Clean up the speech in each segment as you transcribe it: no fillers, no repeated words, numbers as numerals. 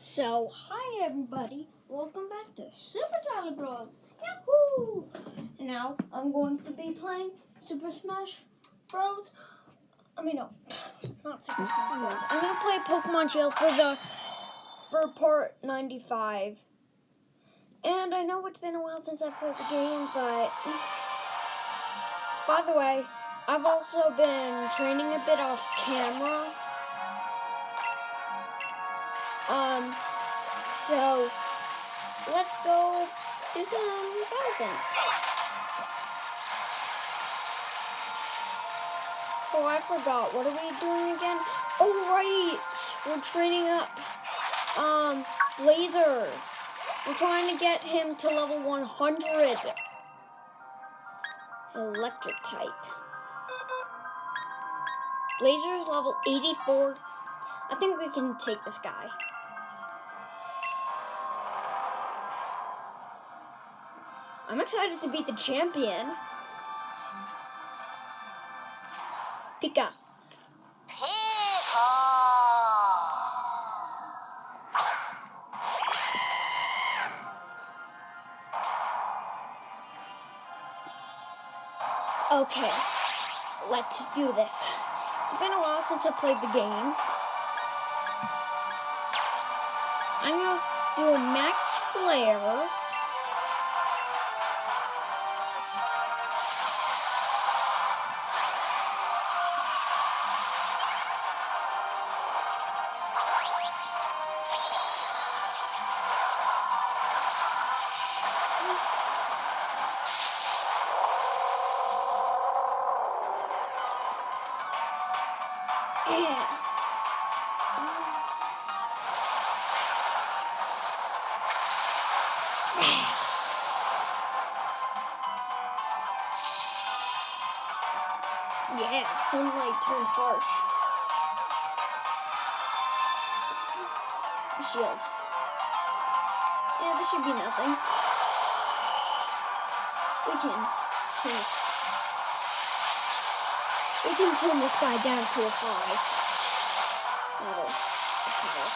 So, hi everybody, welcome back to Super Tyler Bros. Yahoo! And now I'm going to be playing Super Smash Bros. No, not Super Smash Bros. I'm gonna play Pokemon Shield for part 95. And I know it's been a while since I've played the game, but by the way, I've also been training a bit off camera. So let's go do some battle things. So I forgot, what are we doing again? Oh right, we're training up Blazer. We're trying to get him to level 100. Electric type. Blazer's level 84. I think we can take this guy. I'm excited to beat the champion. Pika. Okay, let's do this. It's been a while since I played the game. I'm gonna do a max flare. Yeah, sunlight turned harsh. Shield. Yeah, this should be nothing. We can turn this guy down to a 5. Oh, okay.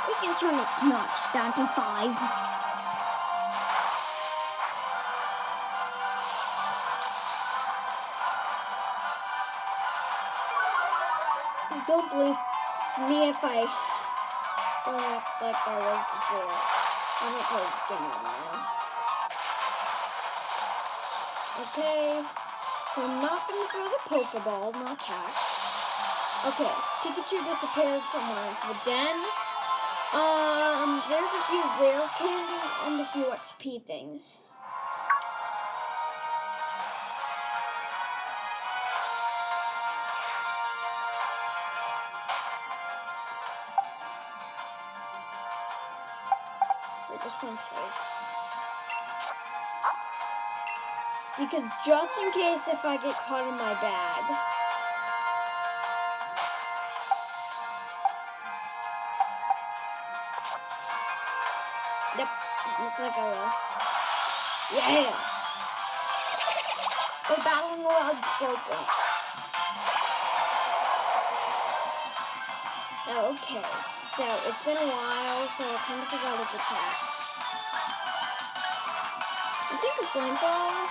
We can turn its notch down to 5. Don't believe me if I don't act like I was before. I haven't played this game in a while. Okay, so I'm not going to throw the Pokeball, not catch. Okay, Pikachu disappeared somewhere into the den. There's a few rare candies and a few XP things. I just want to save. Because just in case if I get caught in my bag. Yep, looks like I will. Yeah! Oh, battling wild broken. Okay, so it's been a while, so I kind of forgot its attacks. I think it's flamethrower.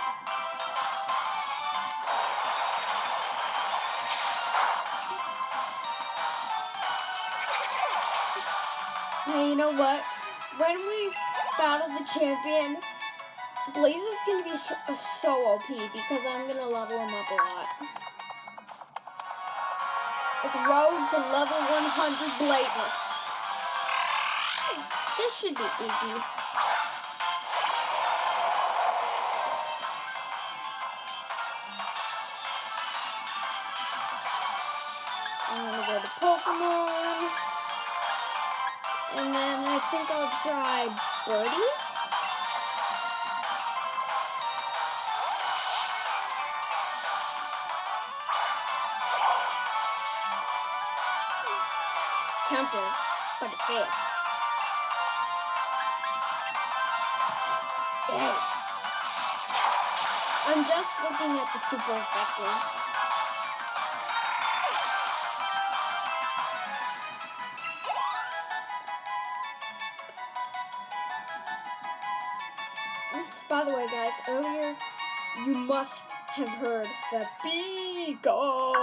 Hey, you know what? When we battle the champion, Blazer's gonna be so OP because I'm gonna level him up a lot. It's road to level 100 Blazer. This should be easy. I'm gonna go to Pokémon. And then I think I'll try Birdie. Counter, but it failed. Yeah. I'm just looking at the super effectors. By the way, guys, earlier you must have heard the Beagle.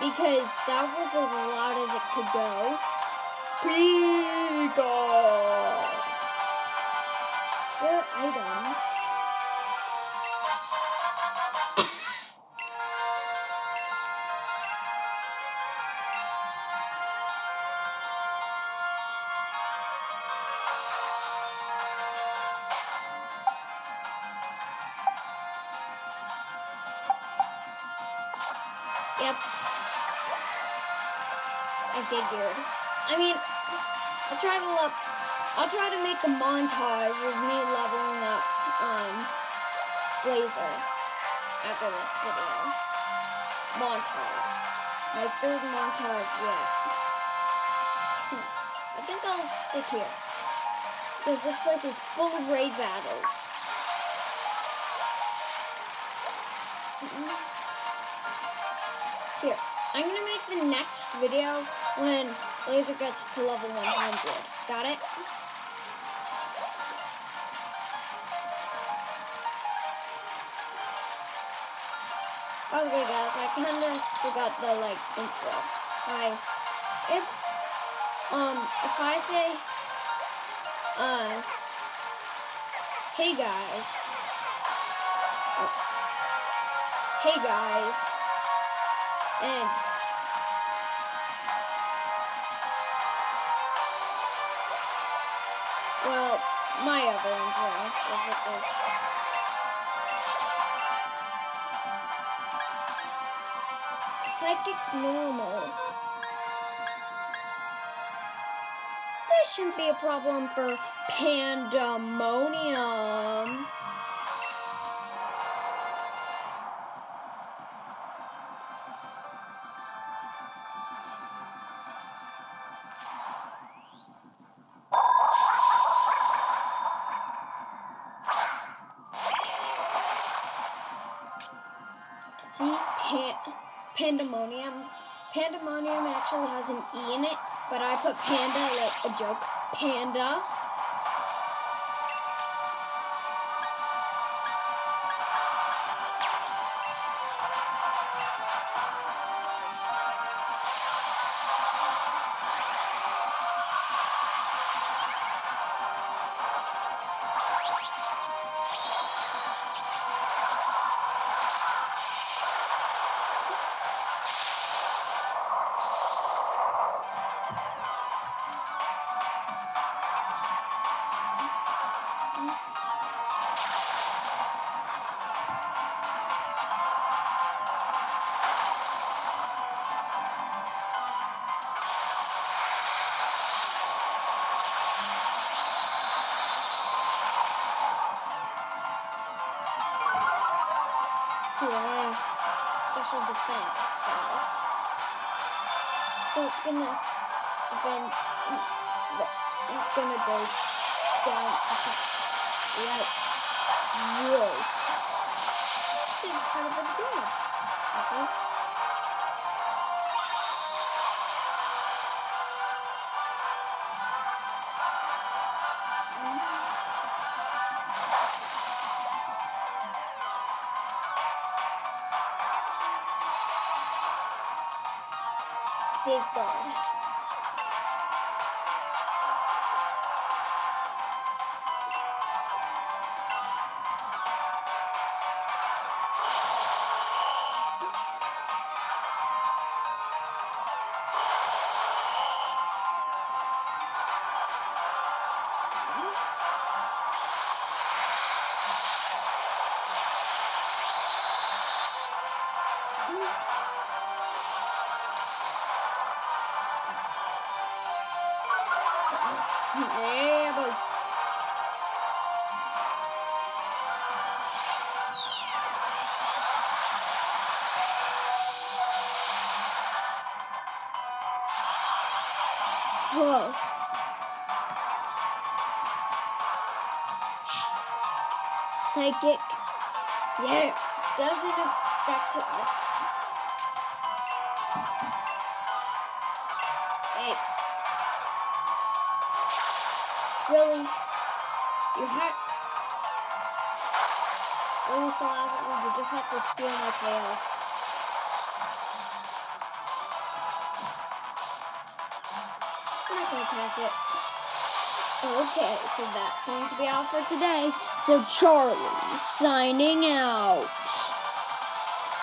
Because that was as loud as it could go. Beagle. Rare item. Yep. I figured. I mean, I'll try to make a montage of me leveling up Blazer after this video. Montage. My third montage yet. I think I'll stick here. Because this place is full of raid battles. Here, I'm gonna make the next video when Laser gets to level 100. Got it? By the way, guys, I kinda forgot the intro. If I say hey guys, and well, my other intro, basically. Psychic normal. This shouldn't be a problem for Pandemonium. See, Pandemonium. Pandemonium actually has an E in it, but I put panda like a joke. Panda. Yeah, special defense. So it's gonna defend. It's gonna go down. Right. Whoa. Did kind of a damage. That's all. Safeguard. Yeah, boy. Whoa. Psychic. Yeah, doesn't affect this guy. Hey, Really? You have... Really, so you just have to steal my tail. I'm not gonna catch it. Okay, so that's going to be all for today. So Charlie, signing out.